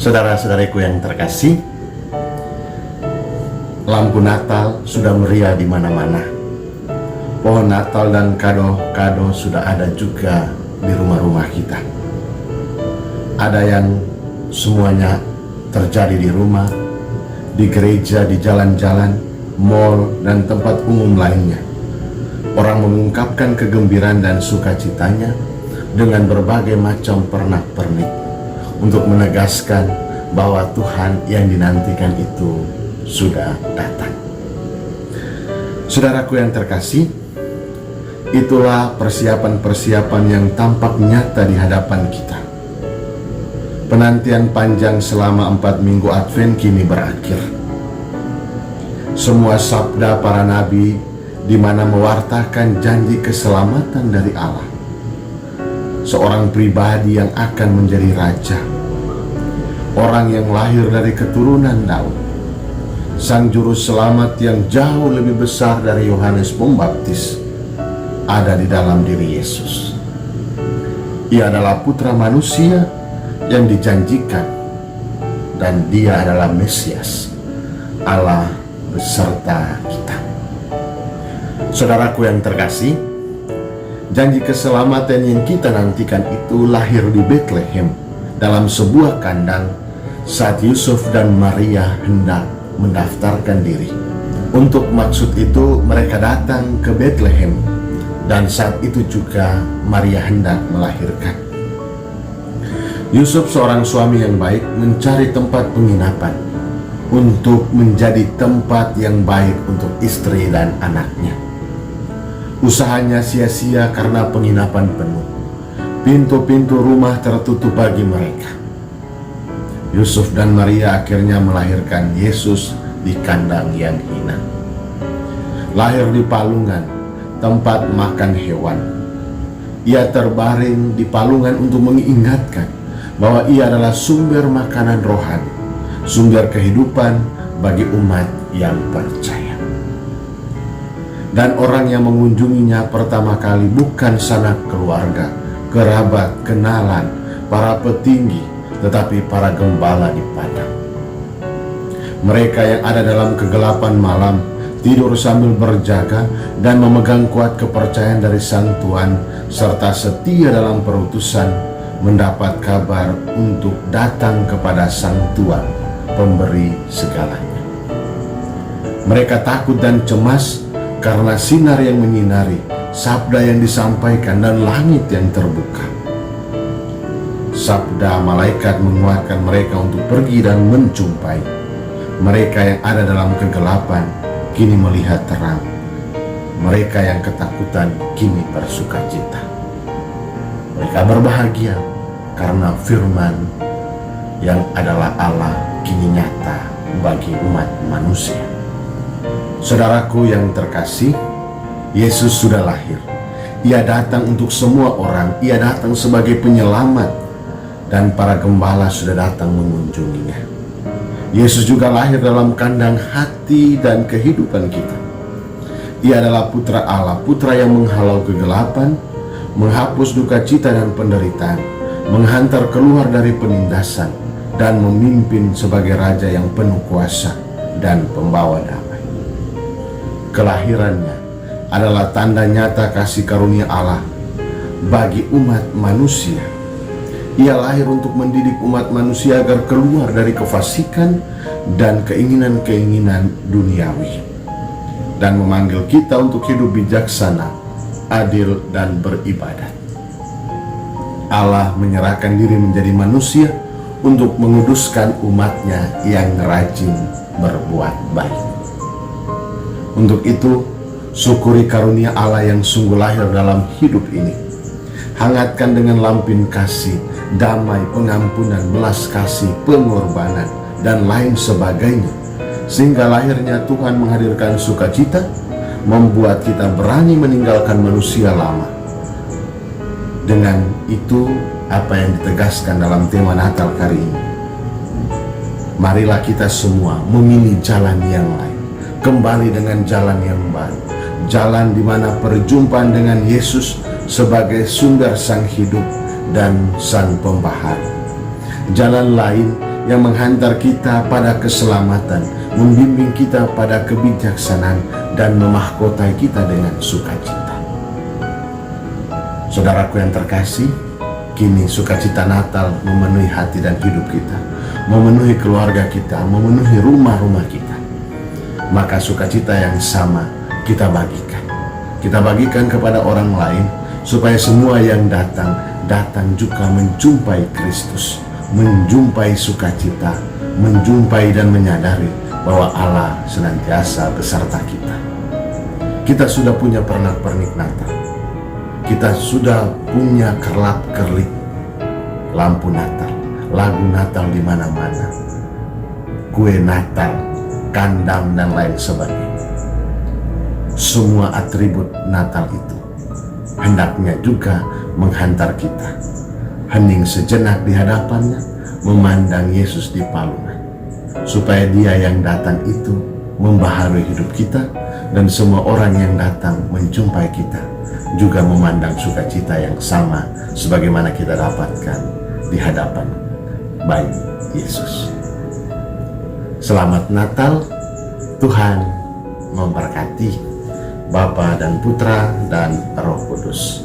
Saudara-saudariku yang terkasih, lampu Natal sudah meriah di mana-mana. Pohon Natal dan kado-kado sudah ada juga di rumah-rumah kita. Ada yang semuanya terjadi di rumah, di gereja, di jalan-jalan, mal, dan tempat umum lainnya. Orang mengungkapkan kegembiraan dan sukacitanya dengan berbagai macam pernak-pernik untuk menegaskan bahwa Tuhan yang dinantikan itu sudah datang. Saudaraku yang terkasih, itulah persiapan-persiapan yang tampak nyata di hadapan kita. Penantian panjang selama 4 minggu Advent kini berakhir. Semua sabda para nabi di mana mewartakan janji keselamatan dari Allah. Seorang pribadi yang akan menjadi raja, orang yang lahir dari keturunan Daud, sang juru selamat yang jauh lebih besar dari Yohanes Pembaptis, ada di dalam diri Yesus. Ia adalah putra manusia yang dijanjikan, dan dia adalah Mesias, Allah beserta kita. Saudaraku yang terkasih, janji keselamatan yang kita nantikan itu lahir di Bethlehem dalam sebuah kandang saat Yusuf dan Maria hendak mendaftarkan diri. Untuk maksud itu mereka datang ke Bethlehem, dan saat itu juga Maria hendak melahirkan. Yusuf, seorang suami yang baik, mencari tempat penginapan untuk menjadi tempat yang baik untuk istri dan anaknya. Usahanya sia-sia karena penginapan penuh. Pintu-pintu rumah tertutup bagi mereka. Yusuf dan Maria akhirnya melahirkan Yesus di kandang yang hina. Lahir di palungan, tempat makan hewan. Ia terbaring di palungan untuk mengingatkan bahwa ia adalah sumber makanan rohani, sumber kehidupan bagi umat yang percaya. Dan orang yang mengunjunginya pertama kali bukan sanak keluarga, kerabat, kenalan, para petinggi, tetapi para gembala di padang. Mereka yang ada dalam kegelapan malam, tidur sambil berjaga dan memegang kuat kepercayaan dari Sang Tuhan, serta setia dalam perutusan, mendapat kabar untuk datang kepada Sang Tuhan, pemberi segalanya. Mereka takut dan cemas karena sinar yang menyinari, sabda yang disampaikan, dan langit yang terbuka. Sabda malaikat menguatkan mereka untuk pergi dan menjumpai. Mereka yang ada dalam kegelapan kini melihat terang. Mereka yang ketakutan kini bersukacita. Mereka berbahagia karena firman yang adalah Allah kini nyata bagi umat manusia. Saudaraku yang terkasih, Yesus sudah lahir. Ia datang untuk semua orang. Ia datang sebagai penyelamat, dan para gembala sudah datang mengunjunginya. Yesus juga lahir dalam kandang hati dan kehidupan kita. Ia adalah putra Allah, putra yang menghalau kegelapan, menghapus duka cita dan penderitaan, menghantar keluar dari penindasan, dan memimpin sebagai raja yang penuh kuasa dan pembawa damai. Kelahirannya adalah tanda nyata kasih karunia Allah bagi umat manusia. Ia lahir untuk mendidik umat manusia agar keluar dari kefasikan dan keinginan-keinginan duniawi, dan memanggil kita untuk hidup bijaksana, adil, dan beribadat. Allah menyerahkan diri menjadi manusia untuk menguduskan umatnya yang rajin berbuat baik. Untuk itu, syukuri karunia Allah yang sungguh lahir dalam hidup ini. Hangatkan dengan lampin kasih, damai, pengampunan, belas kasih, pengorbanan, dan lain sebagainya, sehingga lahirnya Tuhan menghadirkan sukacita, membuat kita berani meninggalkan manusia lama. Dengan itu, apa yang ditegaskan dalam tema Natal kali ini, marilah kita semua memilih jalan yang lain, kembali dengan jalan yang baru, jalan di mana perjumpaan dengan Yesus sebagai sumber sang hidup dan sang pembaharu. Jalan lain yang menghantar kita pada keselamatan, membimbing kita pada kebijaksanaan, dan memahkotai kita dengan sukacita. Saudaraku yang terkasih, kini sukacita Natal memenuhi hati dan hidup kita, memenuhi keluarga kita, memenuhi rumah-rumah kita. Maka sukacita yang sama kita bagikan. Kita bagikan kepada orang lain, supaya semua yang datang juga menjumpai Kristus, menjumpai sukacita, menjumpai dan menyadari bahwa Allah senantiasa beserta kita. Kita sudah punya pernak-pernik Natal. Kita sudah punya kerlap-kerlip lampu Natal, lagu Natal di mana-mana, kue Natal, kandang dan lain sebagainya. Semua atribut Natal itu hendaknya juga menghantar kita hening sejenak di hadapannya, memandang Yesus di palungan, supaya Dia yang datang itu membaharui hidup kita, dan semua orang yang datang menjumpai kita juga memandang sukacita yang sama sebagaimana kita dapatkan di hadapan bayi Yesus. Selamat Natal, Tuhan memberkati. Bapa dan Putra dan Roh Kudus.